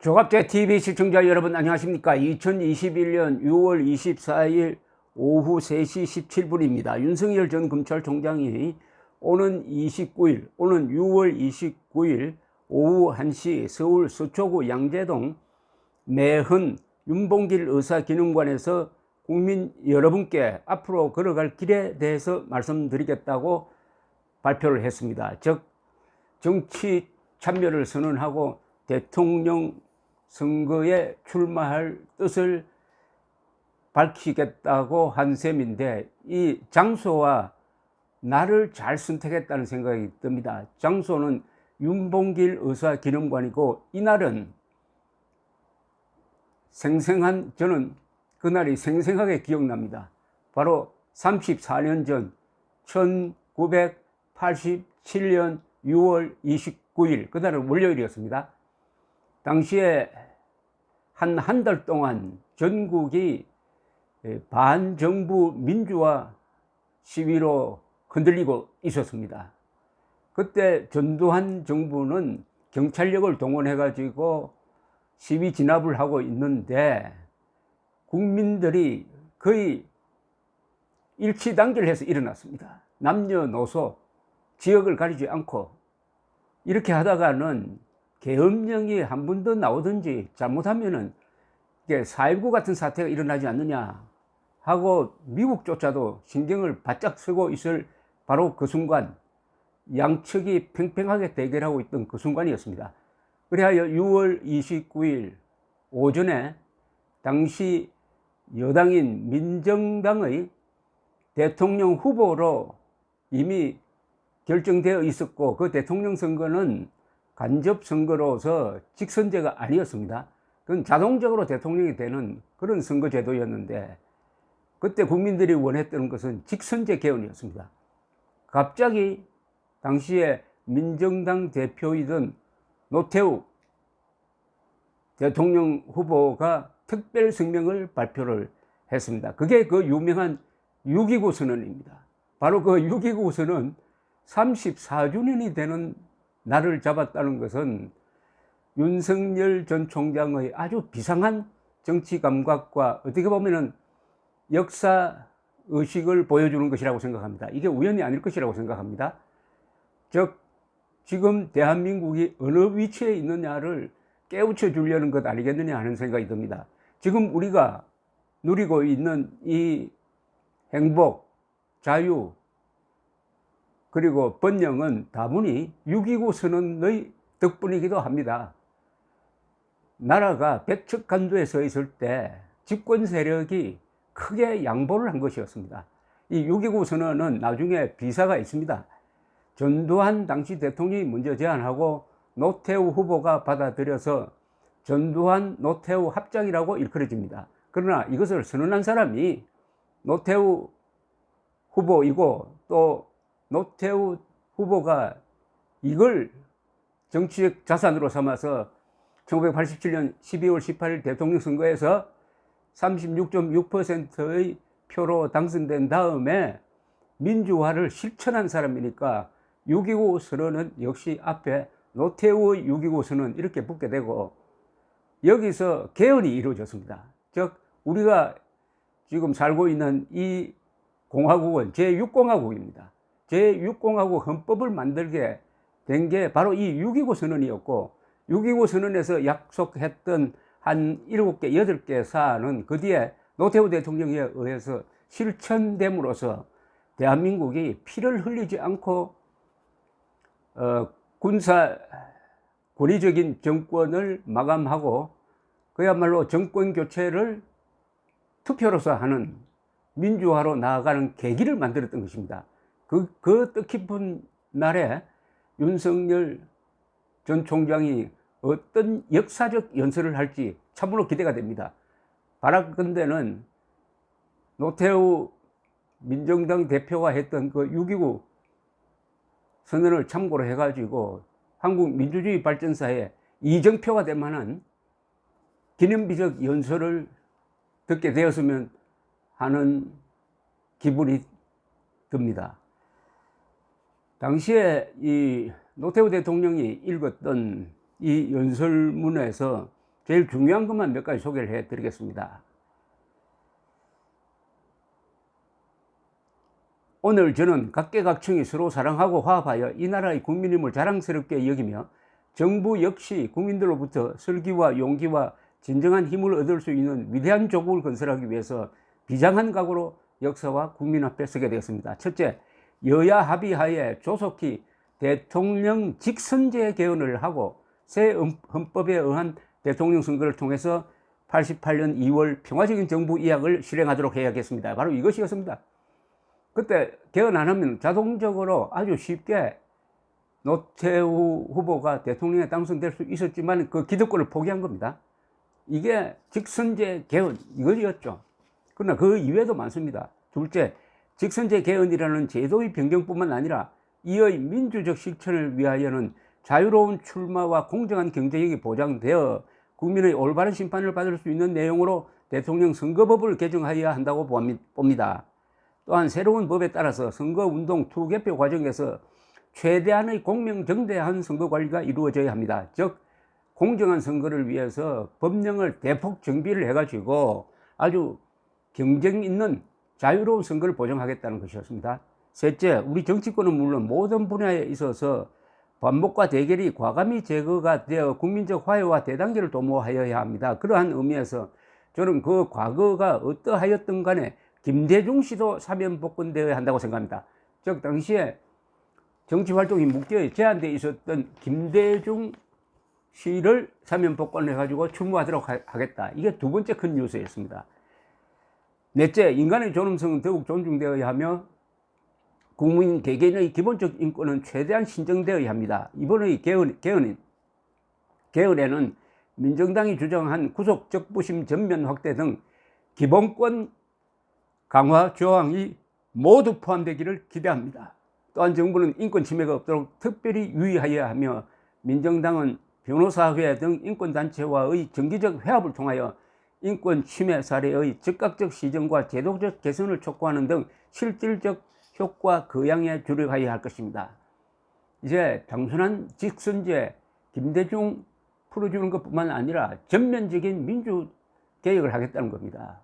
조갑제 TV 시청자 여러분 안녕하십니까. 2021년 6월 24일 오후 3시 17분입니다. 윤석열 전 검찰총장이 오는 6월 29일 오후 1시 서울 서초구 양재동 매헌 윤봉길 의사기념관에서 국민 여러분께 앞으로 걸어갈 길에 대해서 말씀드리겠다고 발표를 했습니다. 즉 정치 참여를 선언하고 대통령 선거에 출마할 뜻을 밝히겠다고 한 셈인데, 이 장소와 날을 잘 선택했다는 생각이 듭니다. 장소는 윤봉길 의사기념관이고, 이날은 저는 그날이 생생하게 기억납니다. 바로 34년 전 1987년 6월 29일 그날은 월요일이었습니다. 당시에 한 달 동안 전국이 반정부 민주화 시위로 흔들리고 있었습니다. 그때 전두환 정부는 경찰력을 동원해 가지고 시위 진압을 하고 있는데, 국민들이 거의 일치단결해서 일어났습니다. 남녀노소 지역을 가리지 않고. 이렇게 하다가는 계엄령이 한 번 더 나오든지 잘못하면은 4.19 같은 사태가 일어나지 않느냐 하고 미국조차도 신경을 바짝 쓰고 있을 바로 그 순간, 양측이 팽팽하게 대결하고 있던 그 순간이었습니다. 그래야 6월 29일 오전에 당시 여당인 민정당의 대통령 후보로 이미 결정되어 있었고, 그 대통령 선거는 간접 선거로서 직선제가 아니었습니다. 그건 자동적으로 대통령이 되는 그런 선거제도였는데, 그때 국민들이 원했던 것은 직선제 개헌이었습니다. 갑자기 당시에 민정당 대표이던 노태우 대통령 후보가 특별 성명을 발표를 했습니다. 그게 그 유명한 6.29 선언입니다. 바로 그 6.29 선언 34주년이 되는 날을 잡았다는 것은 윤석열 전 총장의 아주 비상한 정치 감각과 어떻게 보면은 역사 의식을 보여주는 것이라고 생각합니다. 이게 우연이 아닐 것이라고 생각합니다. 즉 지금 대한민국이 어느 위치에 있느냐를 깨우쳐 주려는 것 아니겠느냐 하는 생각이 듭니다. 지금 우리가 누리고 있는 이 행복, 자유, 그리고 번영은 다분히 6.29 선언의 덕분이기도 합니다. 나라가 백척간두에 서 있을 때 집권 세력이 크게 양보를 한 것이었습니다. 이 6.29 선언은 나중에 비사가 있습니다. 전두환 당시 대통령이 먼저 제안하고 노태우 후보가 받아들여서 전두환 노태우 합작이라고 일컬어집니다. 그러나 이것을 선언한 사람이 노태우 후보이고, 또 노태우 후보가 이걸 정치적 자산으로 삼아서 1987년 12월 18일 대통령 선거에서 36.6%의 표로 당선된 다음에 민주화를 실천한 사람이니까 6.29 선언은 역시 앞에 노태우의 6.29 선언 이렇게 붙게 되고, 여기서 개헌이 이루어졌습니다. 즉 우리가 지금 살고 있는 이 공화국은 제6공화국입니다. 제6공화국 헌법을 만들게 된 게 바로 이 6.29 선언이었고, 6.29 선언에서 약속했던 한 7개, 8개 사안은 그 뒤에 노태우 대통령에 의해서 실천됨으로써 대한민국이 피를 흘리지 않고 권위적인 정권을 마감하고 그야말로 정권 교체를 투표로서 하는 민주화로 나아가는 계기를 만들었던 것입니다. 그 뜻깊은 날에 윤석열 전 총장이 어떤 역사적 연설을 할지 참으로 기대가 됩니다. 바라건대는 노태우 민정당 대표가 했던 그 6.29 선언을 참고로 해가지고 한국 민주주의 발전사에 이정표가 될 만한 기념비적 연설을 듣게 되었으면 하는 기분이 듭니다. 당시에 이 노태우 대통령이 읽었던 이 연설문에서 제일 중요한 것만 몇 가지 소개를 해 드리겠습니다. 오늘 저는 각계각층이 서로 사랑하고 화합하여 이 나라의 국민임을 자랑스럽게 여기며 정부 역시 국민들로부터 슬기와 용기와 진정한 힘을 얻을 수 있는 위대한 조국을 건설하기 위해서 비장한 각오로 역사와 국민 앞에 서게 되었습니다. 첫째, 여야 합의하에 조속히 대통령 직선제 개헌을 하고 새 헌법에 의한 대통령 선거를 통해서 88년 2월 평화적인 정부 이약을 실행하도록 해야겠습니다. 바로 이것이었습니다. 그때 개헌 안 하면 자동적으로 아주 쉽게 노태우 후보가 대통령에 당선될 수 있었지만 그 기득권을 포기한 겁니다. 이게 직선제 개헌 이것이었죠. 그러나 그 이외에도 많습니다. 둘째, 직선제 개헌이라는 제도의 변경뿐만 아니라 이의 민주적 실천을 위하여는 자유로운 출마와 공정한 경쟁력이 보장되어 국민의 올바른 심판을 받을 수 있는 내용으로 대통령 선거법을 개정하여야 한다고 봅니다. 또한 새로운 법에 따라서 선거운동 투개표 과정에서 최대한의 공명정대한 선거관리가 이루어져야 합니다. 즉 공정한 선거를 위해서 법령을 대폭 정비를 해가지고 아주 경쟁 있는 자유로운 선거를 보장하겠다는 것이었습니다. 셋째, 우리 정치권은 물론 모든 분야에 있어서 반목과 대결이 과감히 제거가 되어 국민적 화해와 대단계를 도모하여야 합니다. 그러한 의미에서 저는 그 과거가 어떠하였든 간에 김대중 씨도 사면 복권되어야 한다고 생각합니다. 즉 당시에 정치활동이 묶여 제한되어 있었던 김대중 씨를 사면 복권해가지고 출마하도록 하겠다. 이게 두 번째 큰 뉴스였습니다. 넷째, 인간의 존엄성은 더욱 존중되어야 하며 국민 개개인의 기본적 인권은 최대한 신정되어야 합니다. 이번의 개헌에는 민정당이 주장한 구속 적부심 전면 확대 등 기본권 강화 조항이 모두 포함되기를 기대합니다. 또한 정부는 인권 침해가 없도록 특별히 유의하여야 하며 민정당은 변호사회 등 인권단체와의 정기적 회합을 통하여 인권 침해 사례의 즉각적 시정과 제도적 개선을 촉구하는 등 실질적 효과 거양에 주력하여야 할 것입니다. 이제 단순한 직선제 김대중 풀어주는 것뿐만 아니라 전면적인 민주개혁을 하겠다는 겁니다.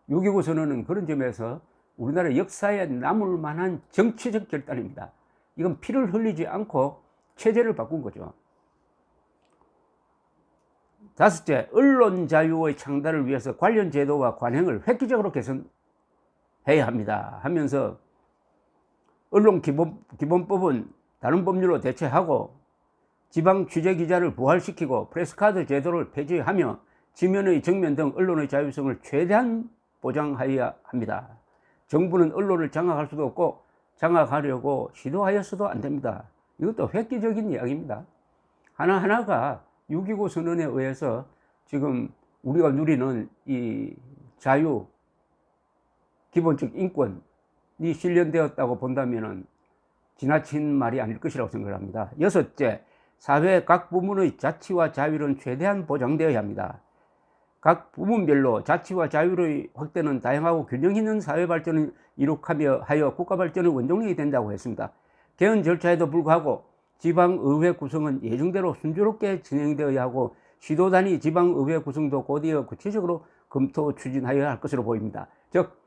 6.25 선언은 그런 점에서 우리나라 역사에 남을 만한 정치적 결단입니다. 이건 피를 흘리지 않고 체제를 바꾼 거죠. 다섯째, 언론 자유의 창달을 위해서 관련 제도와 관행을 획기적으로 개선해야 합니다. 하면서 언론 기본법은 다른 법률로 대체하고 지방 취재 기자를 부활시키고 프레스카드 제도를 폐지하며 지면의 정면 등 언론의 자유성을 최대한 보장하여야 합니다. 정부는 언론을 장악할 수도 없고 장악하려고 시도하였어도 안 됩니다. 이것도 획기적인 이야기입니다. 하나하나가 6.25 선언에 의해서 지금 우리가 누리는 이 자유, 기본적 인권이 실현되었다고 본다면 지나친 말이 아닐 것이라고 생각을 합니다. 여섯째, 사회 각 부문의 자치와 자율은 최대한 보장되어야 합니다. 각 부문별로 자치와 자율의 확대는 다양하고 균형 있는 사회 발전을 이룩하며 하여 국가 발전의 원동력이 된다고 했습니다. 개헌 절차에도 불구하고 지방의회 구성은 예정대로 순조롭게 진행되어야 하고 시도 단위 지방의회 구성도 곧이어 구체적으로 검토 추진하여야 할 것으로 보입니다. 즉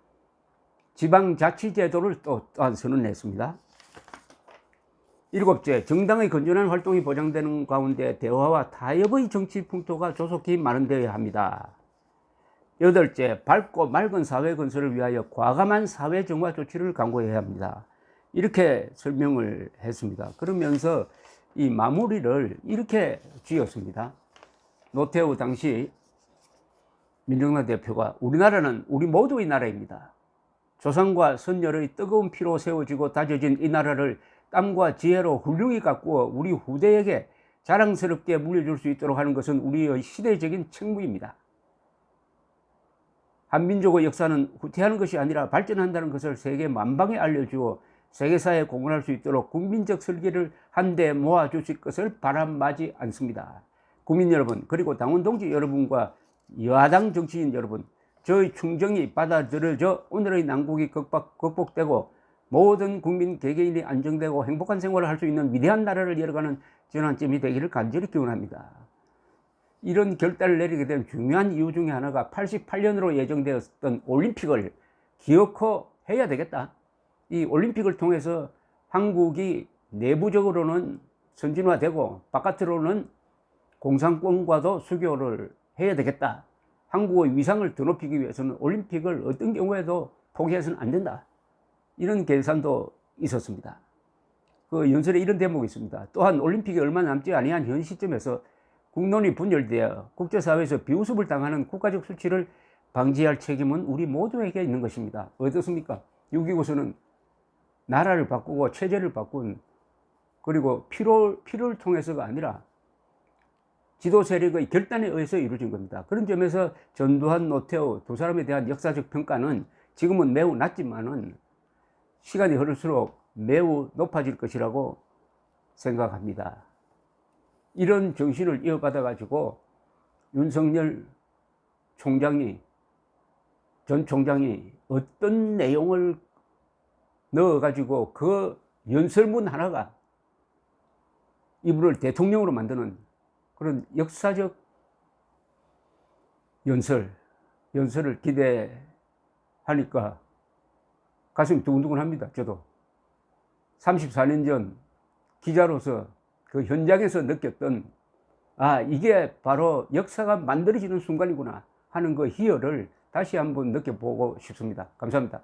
지방자치제도를 또한 선언했습니다. 일곱째, 정당의 건전한 활동이 보장되는 가운데 대화와 타협의 정치 풍토가 조속히 마련되어야 합니다. 여덟째, 밝고 맑은 사회 건설을 위하여 과감한 사회 정화 조치를 강구해야 합니다. 이렇게 설명을 했습니다. 그러면서 이 마무리를 이렇게 지었습니다. 노태우 당시 민정당 대표가 우리나라는 우리 모두의 나라입니다. 조상과 선열의 뜨거운 피로 세워지고 다져진 이 나라를 땀과 지혜로 훌륭히 가꾸어 우리 후대에게 자랑스럽게 물려줄 수 있도록 하는 것은 우리의 시대적인 책무입니다. 한민족의 역사는 후퇴하는 것이 아니라 발전한다는 것을 세계 만방에 알려주어 세계사에 공헌할 수 있도록 국민적 설계를 한데 모아주실 것을 바람하지 않습니다. 국민 여러분, 그리고 당원 동지 여러분과 여하당 정치인 여러분, 저의 충정이 받아들여져 오늘의 난국이 극복되고 모든 국민 개개인이 안정되고 행복한 생활을 할 수 있는 위대한 나라를 열어가는 전환점이 되기를 간절히 기원합니다. 이런 결단을 내리게 된 중요한 이유 중에 하나가 88년으로 예정되었던 올림픽을 기어코 해야 되겠다. 이 올림픽을 통해서 한국이 내부적으로는 선진화되고 바깥으로는 공산권과도 수교를 해야 되겠다. 한국의 위상을 더 높이기 위해서는 올림픽을 어떤 경우에도 포기해서는 안 된다. 이런 계산도 있었습니다. 그 연설에 이런 대목이 있습니다. 또한 올림픽이 얼마 남지 아니한 현 시점에서 국론이 분열되어 국제사회에서 비웃음을 당하는 국가적 수치를 방지할 책임은 우리 모두에게 있는 것입니다. 어떻습니까? 6.25선은 나라를 바꾸고 체제를 바꾼, 그리고 필요를 통해서가 아니라 지도 세력의 결단에 의해서 이루어진 겁니다. 그런 점에서 전두환, 노태우 두 사람에 대한 역사적 평가는 지금은 매우 낮지만은 시간이 흐를수록 매우 높아질 것이라고 생각합니다. 이런 정신을 이어받아 가지고 윤석열 전 총장이 어떤 내용을 넣어 가지고 그 연설문 하나가 이분을 대통령으로 만드는 그런 역사적 연설을 기대하니까 가슴이 두근두근합니다. 저도 34년 전 기자로서 그 현장에서 느꼈던, 아, 이게 바로 역사가 만들어지는 순간이구나 하는 그 희열을 다시 한번 느껴보고 싶습니다. 감사합니다.